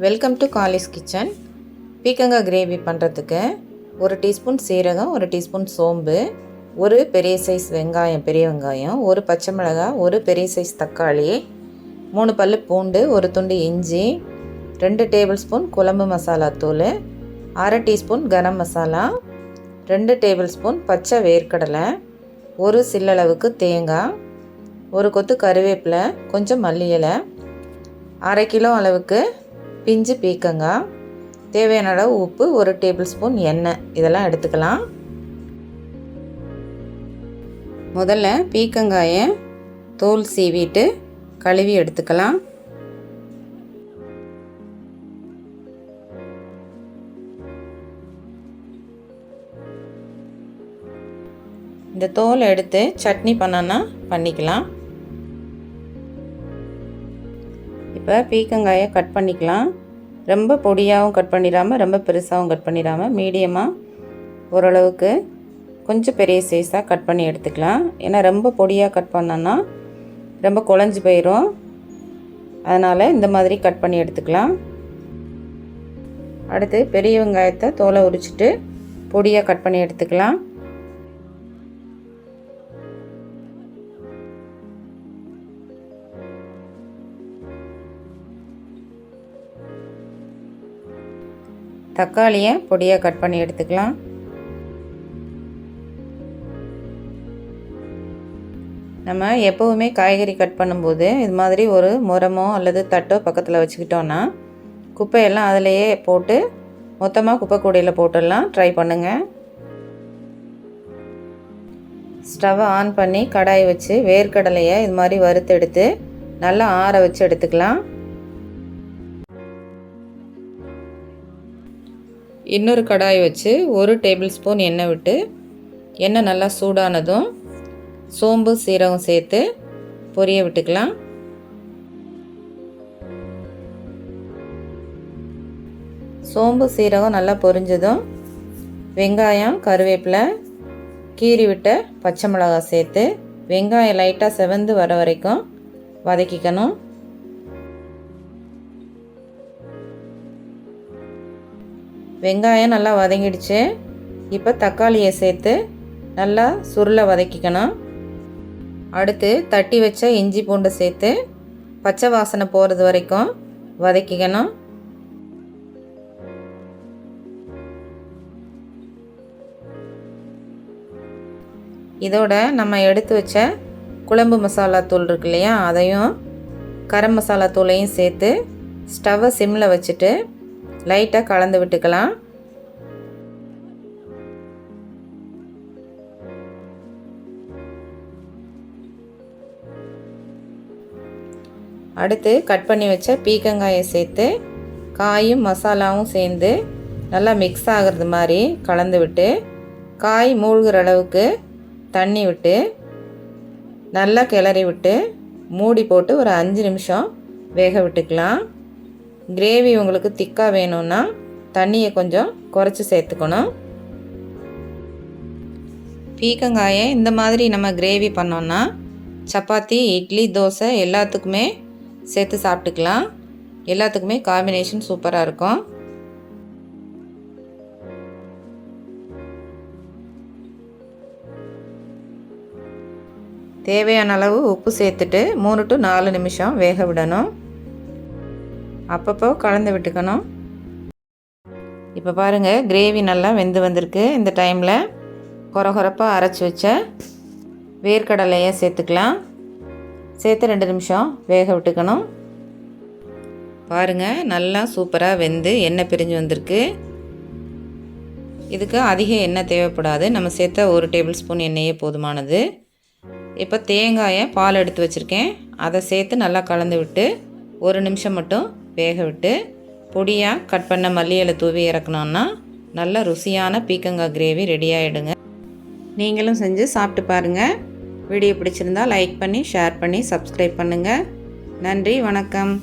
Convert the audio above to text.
Welcome to காலிஸ் kitchen. பீக்கங்காய் gravy பண்ணுறதுக்கு 1 டீஸ்பூன் சீரகம், 1 டீஸ்பூன் சோம்பு, ஒரு பெரிய சைஸ் வெங்காயம், பெரிய வெங்காயம், ஒரு பச்சை மிளகாய், ஒரு பெரிய சைஸ் தக்காளி, 3 பல்லு பூண்டு, ஒரு துண்டு இஞ்சி, 2 டேபிள் ஸ்பூன் குழம்பு மசாலா தூள், அரை teaspoon garam masala, 2 table spoon பச்சை வேர்க்கடலை, ஒரு சில்லளவுக்கு தேங்காய், ஒரு கொத்து கருவேப்பிலை, கொஞ்சம் மல்லி இலை, அரை கிலோ அளவுக்கு பிஞ்சு பீக்கங்காய், தேவையான அளவு உப்பு, 1 டேபிள் ஸ்பூன் எண்ணெய், இதெல்லாம் எடுத்துக்கலாம். முதல்ல பீக்கங்காயை தோல் சீவிட்டு கழுவி எடுத்துக்கலாம். இந்த தோலை எடுத்து சட்னி பண்ணனா பண்ணிக்கலாம். இப்போ பீக்கங்காயை கட் பண்ணிக்கலாம். ரொம்ப பொடியாகவும் கட் பண்ணிடாமல், ரொம்ப பெருசாகவும் கட் பண்ணிடாமல், மீடியமாக ஓரளவுக்கு கொஞ்சம் பெரிய சைஸாக கட் பண்ணி எடுத்துக்கலாம். ஏன்னா ரொம்ப பொடியாக கட் பண்ணோன்னா ரொம்ப குழஞ்சி போயிடும். அதனால் இந்த மாதிரி கட் பண்ணி எடுத்துக்கலாம். அடுத்து பெரிய வெங்காயத்தை தோலை உரிச்சிட்டு பொடியாக கட் பண்ணி எடுத்துக்கலாம். தக்காளியை பொடியாக கட் பண்ணி எடுத்துக்கலாம். நம்ம எப்போவுமே காய்கறி கட் பண்ணும்போது இது மாதிரி ஒரு முரமோ அல்லது தட்டோ பக்கத்தில் வச்சுக்கிட்டோன்னா குப்பையெல்லாம் அதிலையே போட்டு மொத்தமாக குப்பை கூடையில் போட்டுடலாம். ட்ரை பண்ணுங்கள். ஸ்டவ்வை ஆன் பண்ணி கடாய் வச்சு வேர்க்கடலையை இது மாதிரி வறுத்தெடுத்து நல்லா ஆற வச்சு எடுத்துக்கலாம். இன்னொரு கடாய் வச்சு 1 டேபிள் ஸ்பூன் எண்ணெய் விட்டு எண்ணெய் நல்லா சூடானதும் சோம்பு சீரகம் சேர்த்து பொரிய விட்டுக்கலாம். சோம்பு சீரகம் நல்லா பொரிஞ்சதும் வெங்காயம், கருவேப்பிலை, கீறி விட்ட பச்சை மிளகாய் சேர்த்து வெங்காயம் லைட்டாக செவந்து வர வரைக்கும் வதக்கிக்கணும். வெங்காயம் நல்லா வதங்கிடுச்சு. இப்போ தக்காளியை சேர்த்து நல்லா சுருளை வதக்கிக்கணும். அடுத்து தட்டி வச்ச இஞ்சி பூண்டை சேர்த்து பச்சை வாசனை போகிறது வரைக்கும் வதக்கிக்கணும். இதோட நம்ம எடுத்து வச்ச குழம்பு மசாலா தூள் இருக்கு இல்லையா, அதையும் கரம் மசாலா தூளையும் சேர்த்து ஸ்டவ்வை சிம்மில் வச்சுட்டு லைட்டாக கலந்து விட்டுக்கலாம். அடுத்து கட் பண்ணி வச்ச பீக்கங்காயை சேர்த்து காயும் மசாலாவும் சேர்ந்து நல்லா மிக்ஸ் ஆகிறது மாதிரி கலந்து விட்டு காய் மூழ்கிற அளவுக்கு தண்ணி விட்டு நல்லா கிளறி விட்டு மூடி போட்டு ஒரு 5 நிமிஷம் வேக விட்டுக்கலாம். கிரேவி உங்களுக்கு திக்காக வேணும்னா தண்ணியை கொஞ்சம் குறைச்சி சேர்த்துக்கணும். பீக்கங்காயை இந்த மாதிரி நம்ம கிரேவி பண்ணோன்னா சப்பாத்தி, இட்லி, தோசை எல்லாத்துக்குமே சேர்த்து சாப்பிட்டுக்கலாம். எல்லாத்துக்குமே காம்பினேஷன் சூப்பராக இருக்கும். தேவையான அளவு உப்பு சேர்த்துட்டு 3 to 4 நிமிஷம் வேக விடணும். அப்பப்போ கலந்து விட்டுக்கணும். இப்போ பாருங்கள், கிரேவி நல்லா வெந்து வந்திருக்கு. இந்த டைமில் கொரகொரப்பாக அரைச்சி வச்ச வேர்க்கடலையை சேர்த்துக்கலாம். சேர்த்து 2 நிமிஷம் வேக விட்டுக்கணும். பாருங்கள், நல்லா சூப்பராக வெந்து எண்ணெய் பிரிஞ்சு வந்திருக்கு. இதுக்கு அதிக எண்ணெய் தேவைப்படாது. நம்ம சேர்த்த 1 டேபிள் ஸ்பூன் எண்ணெயே போதுமானது. இப்போ தேங்காயை பால் எடுத்து வச்சுருக்கேன், அதை சேர்த்து நல்லா கலந்து விட்டு 1 நிமிஷம் மட்டும் வேக விட்டு பொடியாக கட் பண்ண மல்லி இலை தூவி இறக்கணுன்னா நல்ல ருசியான பீக்கங்காய் கிரேவி ரெடி ஆகிடுங்க. நீங்களும் செஞ்சு சாப்பிட்டு பாருங்கள். வீடியோ பிடிச்சிருந்தால் லைக் பண்ணி, ஷேர் பண்ணி, சப்ஸ்கிரைப் பண்ணுங்கள். நன்றி, வணக்கம்.